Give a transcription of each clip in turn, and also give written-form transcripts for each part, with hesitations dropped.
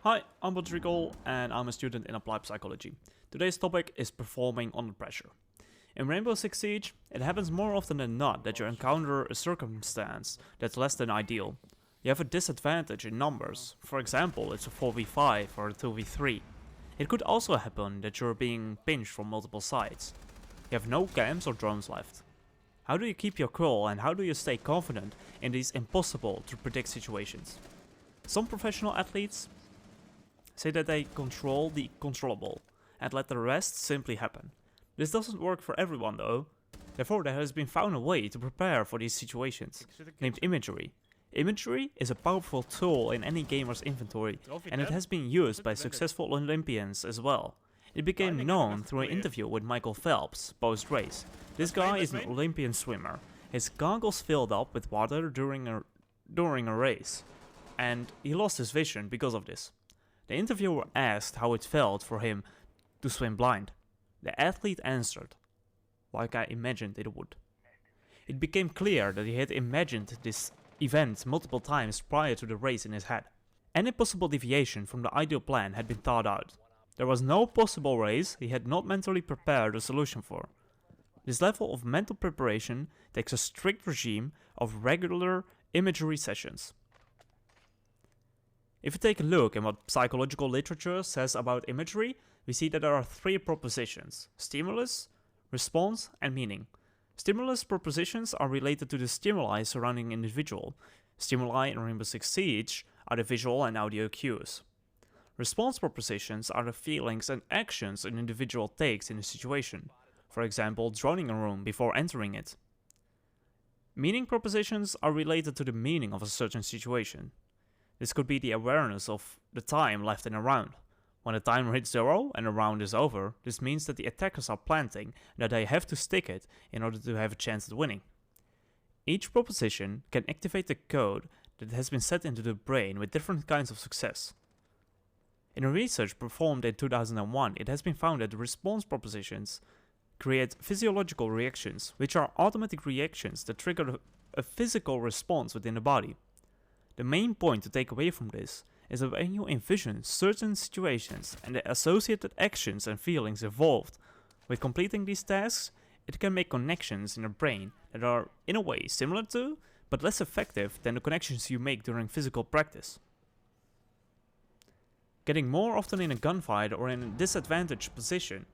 Hi, I'm Bot.Recoil and I'm a student in applied psychology. Today's topic is performing under pressure. In Rainbow Six Siege, it happens more often than not that you encounter a circumstance that's less than ideal. You have a disadvantage in numbers, for example it's a 4v5 or a 2v3. It could also happen that you're being pinched from multiple sides. You have no cams or drones left. How do you keep your cool and how do you stay confident in these impossible to predict situations? Some professional athletes say that they control the controllable and let the rest simply happen. This doesn't work for everyone though, therefore there has been found a way to prepare for these situations, named Imagery. Imagery is a powerful tool in any gamer's inventory and it has been used by successful Olympians as well. It became known through an interview with Michael Phelps post-race. This guy is an Olympian swimmer. His goggles filled up with water during a race, and he lost his vision because of this. The interviewer asked how it felt for him to swim blind. The athlete answered, like I imagined it would. It became clear that he had imagined this event multiple times prior to the race in his head. Any possible deviation from the ideal plan had been thought out. There was no possible race he had not mentally prepared a solution for. This level of mental preparation takes a strict regime of regular imagery sessions. If you take a look at what psychological literature says about imagery, we see that there are three propositions: stimulus, response, and meaning. Stimulus propositions are related to the stimuli surrounding an individual. Stimuli in Rainbow Six Siege are the visual and audio cues. Response propositions are the feelings and actions an individual takes in a situation, for example droning a room before entering it. Meaning propositions are related to the meaning of a certain situation. This could be the awareness of the time left in a round. When the timer hits 0 and a round is over, this means that the attackers are planting and that they have to stick it in order to have a chance at winning. Each proposition can activate the code that has been set into the brain with different kinds of success. In a research performed in 2001, it has been found that the response propositions create physiological reactions, which are automatic reactions that trigger a physical response within the body. The main point to take away from this is that when you envision certain situations and the associated actions and feelings involved with completing these tasks, it can make connections in the brain that are in a way similar to, but less effective than the connections you make during physical practice. Getting more often in a gunfight or in a disadvantaged position,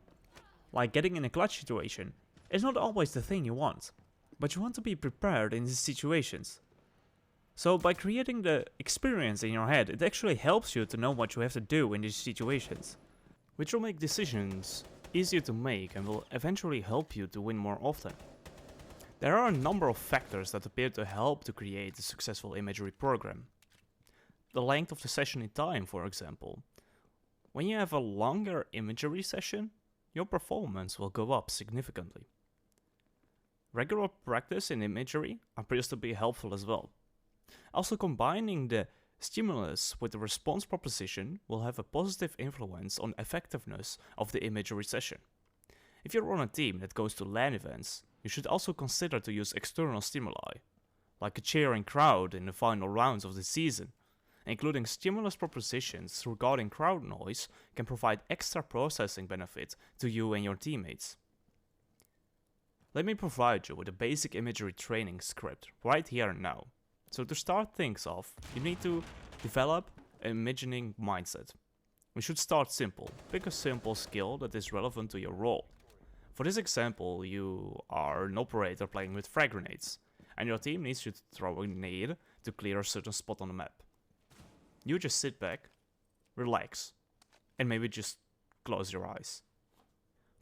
like getting in a clutch situation, is not always the thing you want, but you want to be prepared in these situations. So by creating the experience in your head, it actually helps you to know what you have to do in these situations, which will make decisions easier to make and will eventually help you to win more often. There are a number of factors that appear to help to create a successful imagery program. The length of the session in time, for example. When you have a longer imagery session, your performance will go up significantly. Regular practice in imagery appears to be helpful as well. Also, combining the stimulus with the response proposition will have a positive influence on effectiveness of the imagery session. If you're on a team that goes to LAN events, you should also consider to use external stimuli, like a cheering crowd in the final rounds of the season. Including stimulus propositions regarding crowd noise can provide extra processing benefit to you and your teammates. Let me provide you with a basic imagery training script right here and now. So to start things off, you need to develop an imagining mindset. We should start simple. Pick a simple skill that is relevant to your role. For this example, you are an operator playing with frag grenades, and your team needs you to throw a grenade to clear a certain spot on the map. You just sit back, relax, and maybe just close your eyes.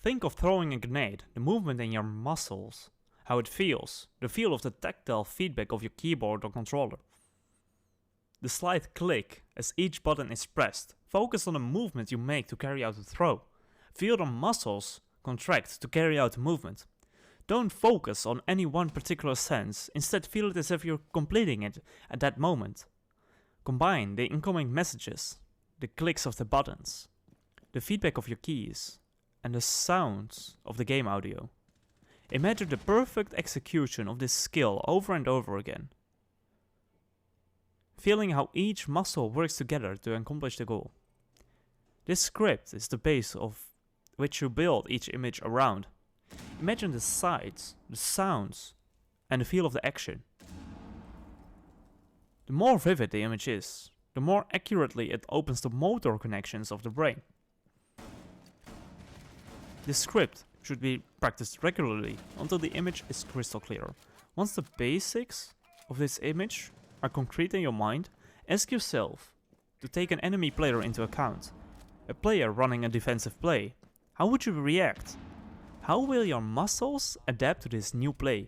Think of throwing a grenade, the movement in your muscles, how it feels, the feel of the tactile feedback of your keyboard or controller. The slight click as each button is pressed. Focus on the movement you make to carry out the throw. Feel the muscles contract to carry out the movement. Don't focus on any one particular sense, instead feel it as if you're completing it at that moment. Combine the incoming messages, the clicks of the buttons, the feedback of your keys, and the sounds of the game audio. Imagine the perfect execution of this skill over and over again. feeling how each muscle works together to accomplish the goal. This script is the base of which you build each image around. Imagine the sights, the sounds, and the feel of the action. The more vivid the image is, the more accurately it opens the motor connections of the brain. This script should be practiced regularly until the image is crystal clear. Once the basics of this image are concrete in your mind, ask yourself to take an enemy player into account. A player running a defensive play. How would you react? How will your muscles adapt to this new play?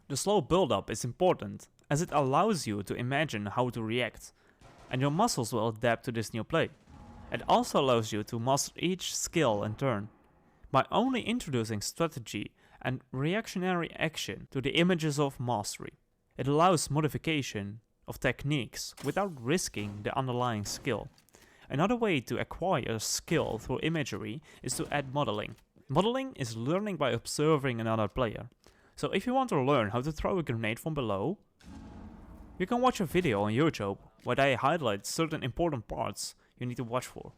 The slow build-up is important, as it allows you to imagine how to react, and your muscles will adapt to this new play. It also allows you to master each skill in turn. By only introducing strategy and reactionary action to the images of mastery, it allows modification of techniques without risking the underlying skill. Another way to acquire skill through imagery is to add modeling. Modeling is learning by observing another player. So if you want to learn how to throw a grenade from below, you can watch a video on YouTube where they highlight certain important parts you need to watch for.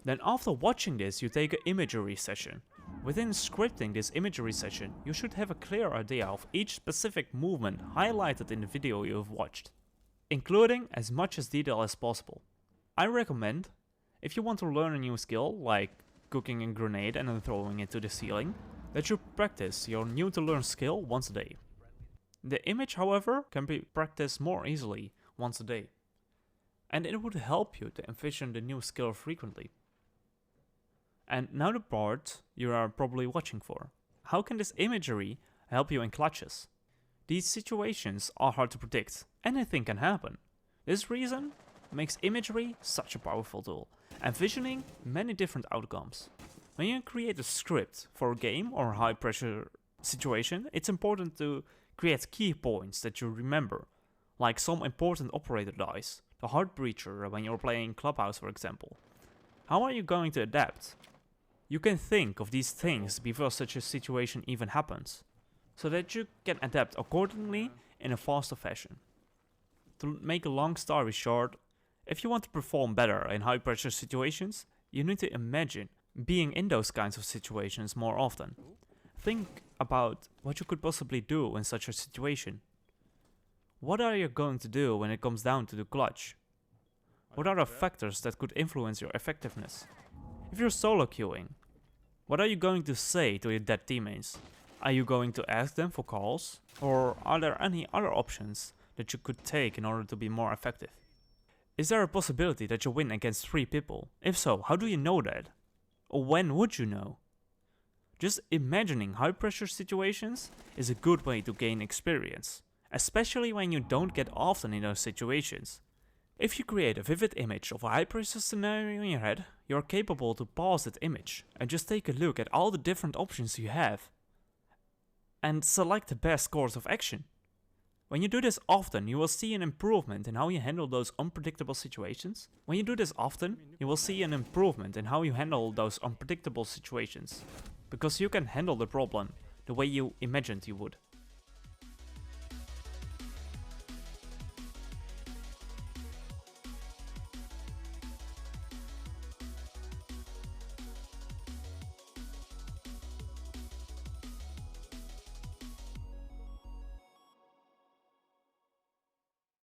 Then after watching this, you take an imagery session. Within scripting this imagery session, you should have a clear idea of each specific movement highlighted in the video you have watched, including as much as detail as possible. I recommend, if you want to learn a new skill, like cooking a grenade and then throwing it to the ceiling, that you practice your new to learn skill once a day. The image, however, can be practiced more easily once a day, and it would help you to envision the new skill frequently. And now the part you are probably watching for. How can this imagery help you in clutches? These situations are hard to predict. Anything can happen. This reason makes imagery such a powerful tool, envisioning many different outcomes. When you create a script for a game or a high pressure situation, it's important to create key points that you remember, like some important operator dies, the heart breacher when you're playing Clubhouse for example. How are you going to adapt? You can think of these things before such a situation even happens, so that you can adapt accordingly in a faster fashion. To make a long story short, if you want to perform better in high pressure situations, you need to imagine being in those kinds of situations more often. Think about what you could possibly do in such a situation. What are you going to do when it comes down to the clutch? What are the factors that could influence your effectiveness? If you're solo queuing, what are you going to say to your dead teammates? Are you going to ask them for calls? Or are there any other options that you could take in order to be more effective? Is there a possibility that you win against 3 people? If so, how do you know that? Or when would you know? Just imagining high pressure situations is a good way to gain experience, especially when you don't get often in those situations. If you create a vivid image of a high pressure scenario in your head, you are capable to pause that image and just take a look at all the different options you have and select the best course of action. When you do this often, you will see an improvement in how you handle those unpredictable situations. Because you can handle the problem the way you imagined you would.